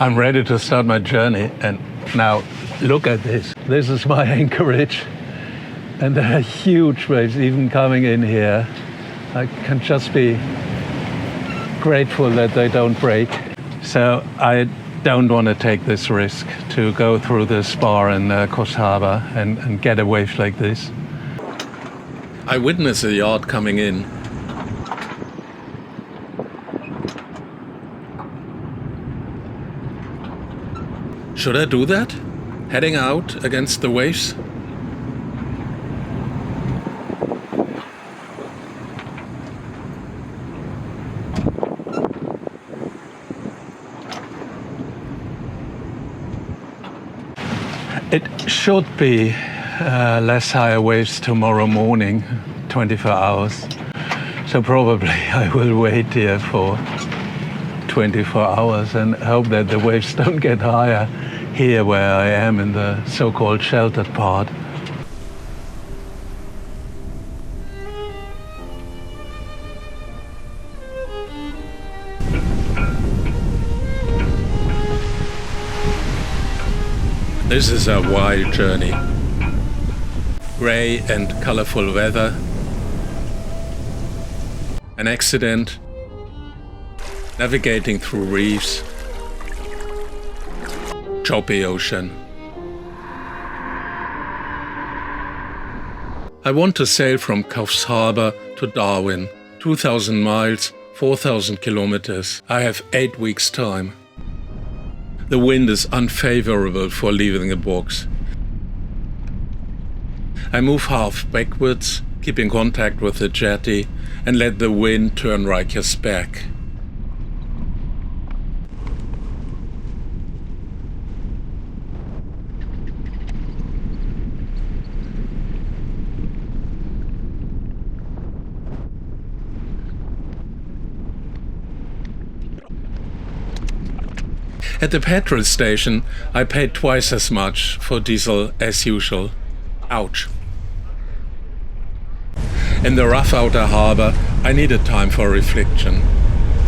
I'm ready to start my journey, and now look at this. This is my anchorage, and there are huge waves even coming in here. I can just be grateful that they don't break. So I don't want to take this risk to go through this bar in Coffs Harbour and get a wave like this. I witness a yacht coming in. Should I do that? Heading out against the waves? It should be less higher waves tomorrow morning, 24 hours. So probably I will wait here for 24 hours and hope that the waves don't get higher here where I am in the so-called sheltered part. This is a wild journey. Grey and colorful weather. An accident. Navigating through reefs. Choppy ocean. I want to sail from Coffs Harbour to Darwin. 2,000 miles, 4,000 kilometers. I have 8 weeks' time. The wind is unfavorable for leaving the box. I move half backwards, keep in contact with the jetty, and let the wind turn Riker's back. At the petrol station, I paid twice as much for diesel as usual. Ouch. In the rough outer harbour, I needed time for reflection.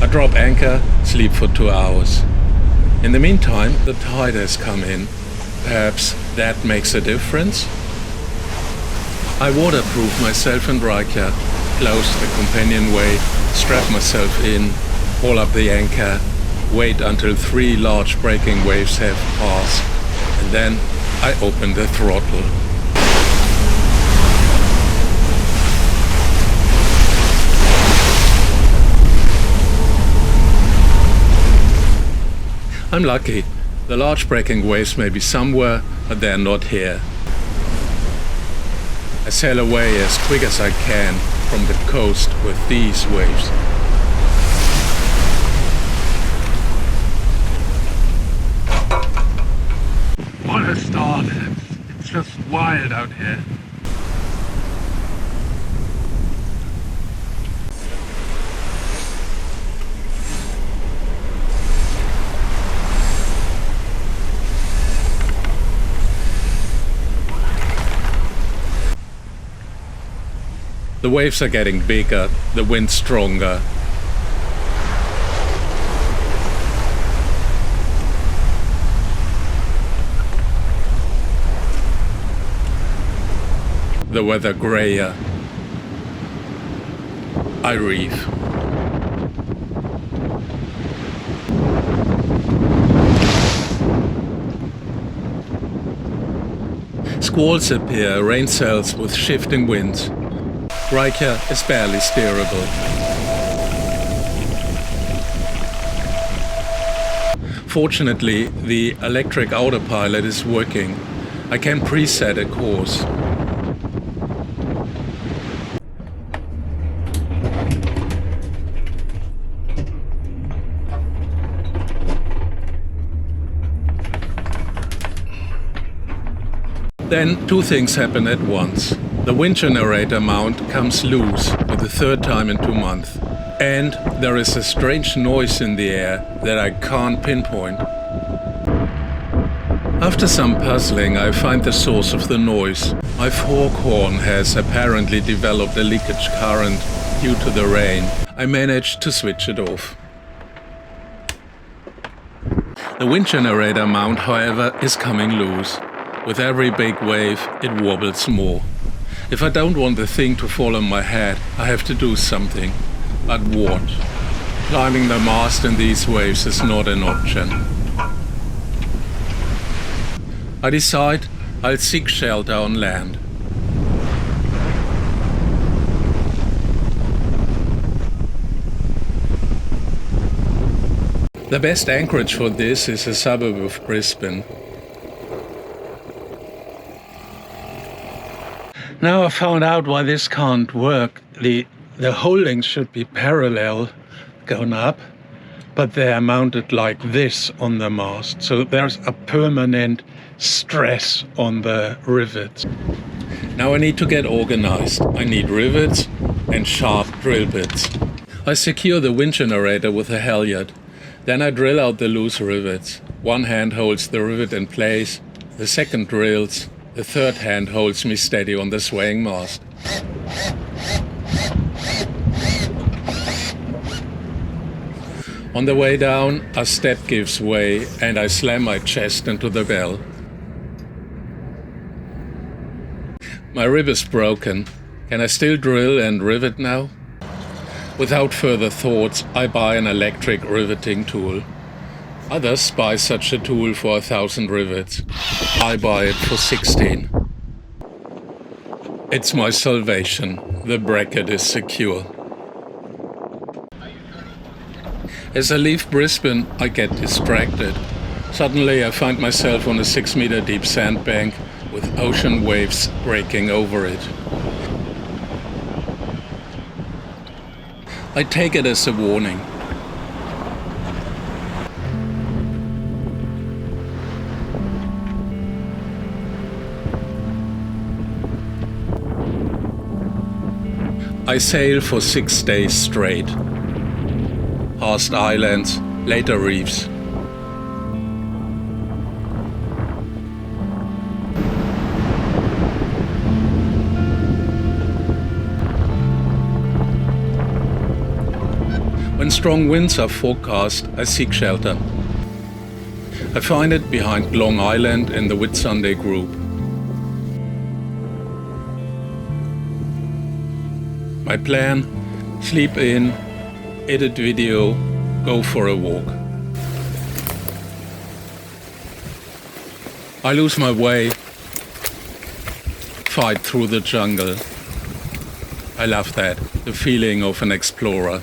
I drop anchor, sleep for 2 hours. In the meantime, the tide has come in. Perhaps that makes a difference? I waterproof myself and Riker, close the companionway, strap myself in, haul up the anchor, wait until 3 large breaking waves have passed, and then I open the throttle. I'm lucky. The large breaking waves may be somewhere, but they're not here. I sail away as quick as I can from the coast with these waves. What a start! It's just wild out here. The waves are getting bigger, the wind stronger. The weather grayer. I reef. Squalls appear, rain cells with shifting winds. Riker is barely steerable. Fortunately, the electric autopilot is working. I can preset a course. Then 2 things happen at once. The wind generator mount comes loose for the 3rd time in 2 months. And there is a strange noise in the air that I can't pinpoint. After some puzzling, I find the source of the noise. My foghorn has apparently developed a leakage current due to the rain. I managed to switch it off. The wind generator mount, however, is coming loose. With every big wave, it wobbles more. If I don't want the thing to fall on my head, I have to do something. But what? Climbing the mast in these waves is not an option. I decide I'll seek shelter on land. The best anchorage for this is a suburb of Brisbane. Now I found out why this can't work. The holdings should be parallel, going up, but they are mounted like this on the mast. So there's a permanent stress on the rivets. Now I need to get organized. I need rivets and sharp drill bits. I secure the wind generator with a halyard. Then I drill out the loose rivets. One hand holds the rivet in place, the second drills, the third hand holds me steady on the swaying mast. On the way down, a step gives way and I slam my chest into the bell. My rib is broken. Can I still drill and rivet now? Without further thoughts, I buy an electric riveting tool. Others buy such a tool for 1,000 rivets. I buy it for 16. It's my salvation. The bracket is secure. As I leave Brisbane, I get distracted. Suddenly I find myself on a 6-meter deep sandbank with ocean waves breaking over it. I take it as a warning. I sail for 6 days straight. Past islands, later reefs. When strong winds are forecast, I seek shelter. I find it behind Long Island in the Whitsunday group. My plan: sleep in, edit video, go for a walk. I lose my way, fight through the jungle. I love that, the feeling of an explorer.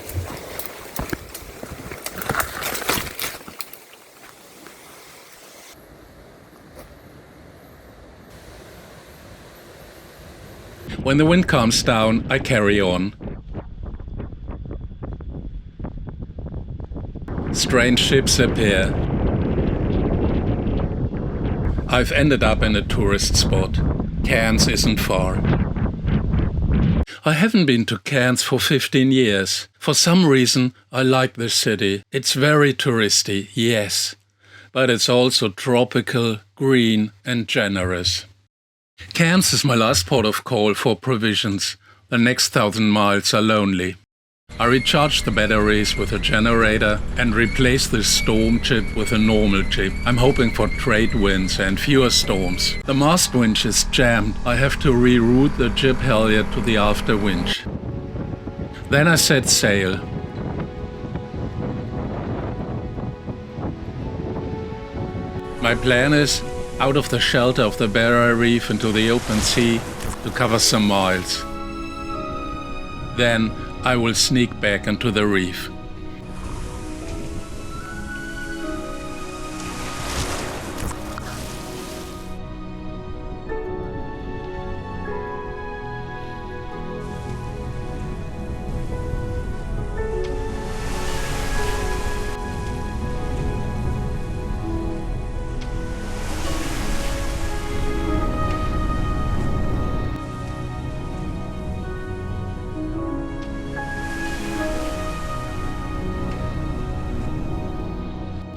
When the wind calms down, I carry on. Strange ships appear. I've ended up in a tourist spot. Cairns isn't far. I haven't been to Cairns for 15 years. For some reason, I like this city. It's very touristy, yes, but it's also tropical, green and generous. Cairns is my last port of call for provisions. The next 1,000 miles are lonely. I recharge the batteries with a generator and replace the storm chip with a normal chip. I'm hoping for trade winds and fewer storms. The mast winch is jammed. I have to reroute the jib halyard to the after winch. Then I set sail. My plan is out of the shelter of the barrier reef into the open sea to cover some miles. Then I will sneak back into the reef.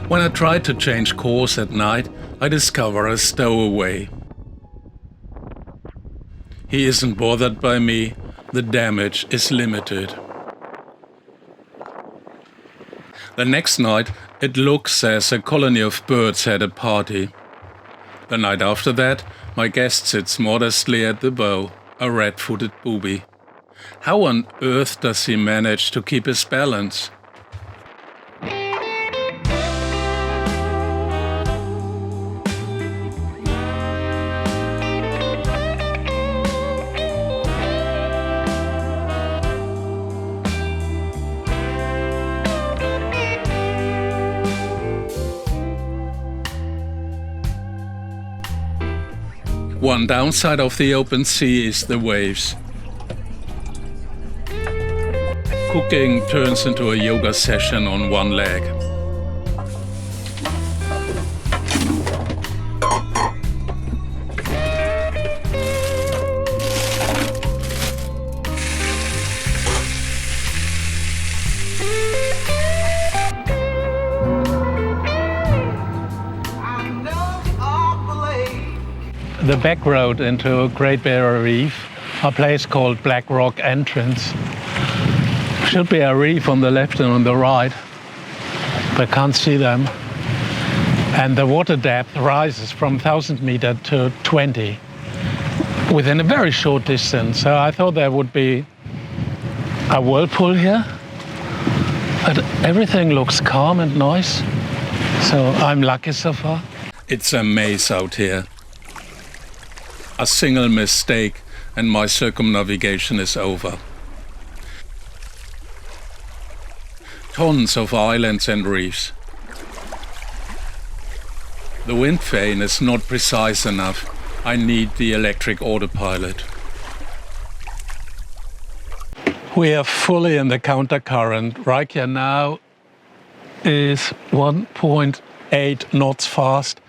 When I try to change course at night, I discover a stowaway. He isn't bothered by me. The damage is limited. The next night, it looks as a colony of birds had a party. The night after that, my guest sits modestly at the bow, a red-footed booby. How on earth does he manage to keep his balance? One downside of the open sea is the waves. Cooking turns into a yoga session on one leg. The back road into Great Barrier Reef, a place called Black Rock Entrance. Should be a reef on the left and on the right, but can't see them. And the water depth rises from 1,000 meters to 20 within a very short distance. So I thought there would be a whirlpool here, but everything looks calm and nice. So I'm lucky so far. It's a maze out here. A single mistake and my circumnavigation is over. Tons of islands and reefs. The wind vane is not precise enough. I need the electric autopilot. We are fully in the countercurrent. Right here now is 1.8 knots fast.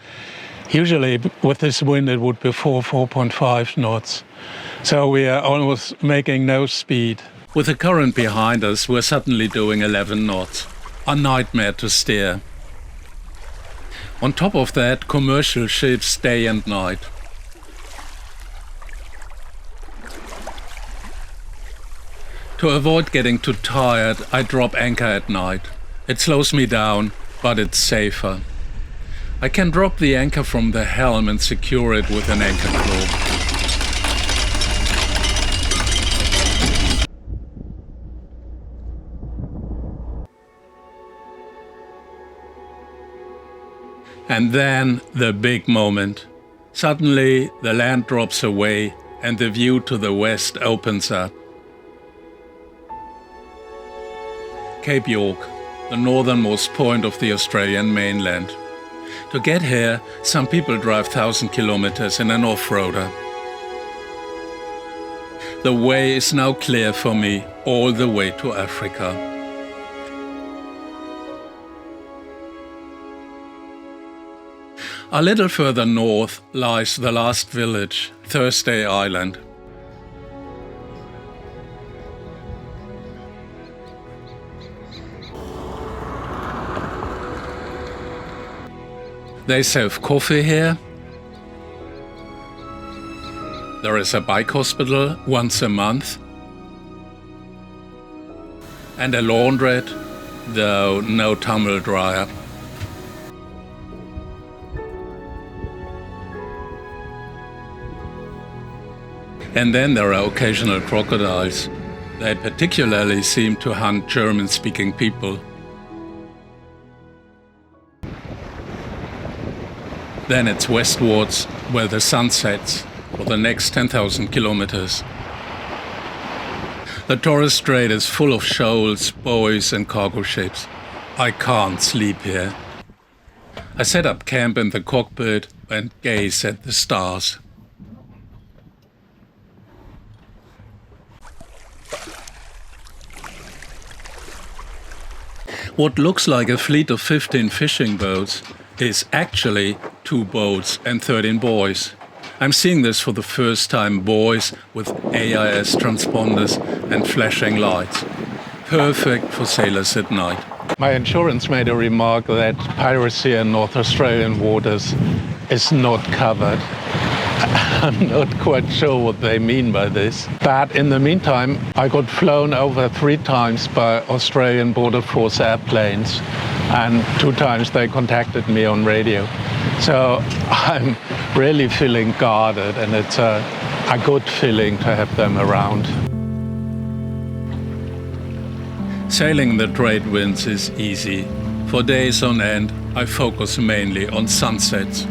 Usually with this wind it would be 4.5 knots. So we are almost making no speed. With the current behind us, we're suddenly doing 11 knots. A nightmare to steer. On top of that, commercial ships day and night. To avoid getting too tired, I drop anchor at night. It slows me down, but it's safer. I can drop the anchor from the helm and secure it with an anchor claw. And then the big moment. Suddenly the land drops away and the view to the west opens up. Cape York, the northernmost point of the Australian mainland. To get here, some people drive 1,000 kilometers in an off-roader. The way is now clear for me all the way to Africa. A little further north lies the last village, Thursday Island. They serve coffee here. There is a bike hospital once a month. And a laundrette, though no tumble dryer. And then there are occasional crocodiles. They particularly seem to hunt German-speaking people. Then it's westwards, where the sun sets, for the next 10,000 kilometers. The Torres Strait is full of shoals, buoys and cargo ships. I can't sleep here. I set up camp in the cockpit and gaze at the stars. What looks like a fleet of 15 fishing boats is actually 2 boats and 13 buoys. I'm seeing this for the first time, buoys with AIS transponders and flashing lights. Perfect for sailors at night. My insurance made a remark that piracy in North Australian waters is not covered. I'm not quite sure what they mean by this. But in the meantime, I got flown over 3 times by Australian Border Force airplanes, and 2 times they contacted me on radio. So I'm really feeling guarded, and it's a good feeling to have them around. Sailing the trade winds is easy. For days on end, I focus mainly on sunsets.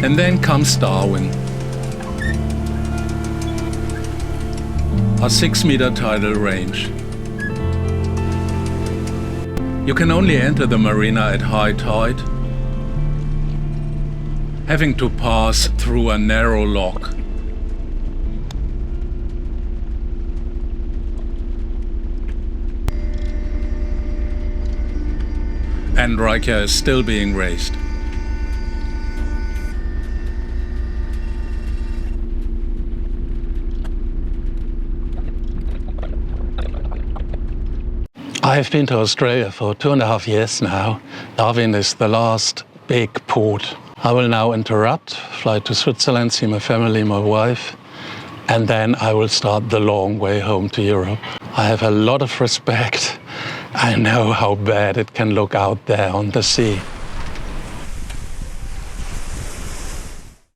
And then comes Darwin. A 6-meter tidal range. You can only enter the marina at high tide, having to pass through a narrow lock. And Riker is still being raised. I've been to Australia for 2.5 years now. Darwin is the last big port. I will now interrupt, fly to Switzerland, see my family, my wife, and then I will start the long way home to Europe. I have a lot of respect. I know how bad it can look out there on the sea.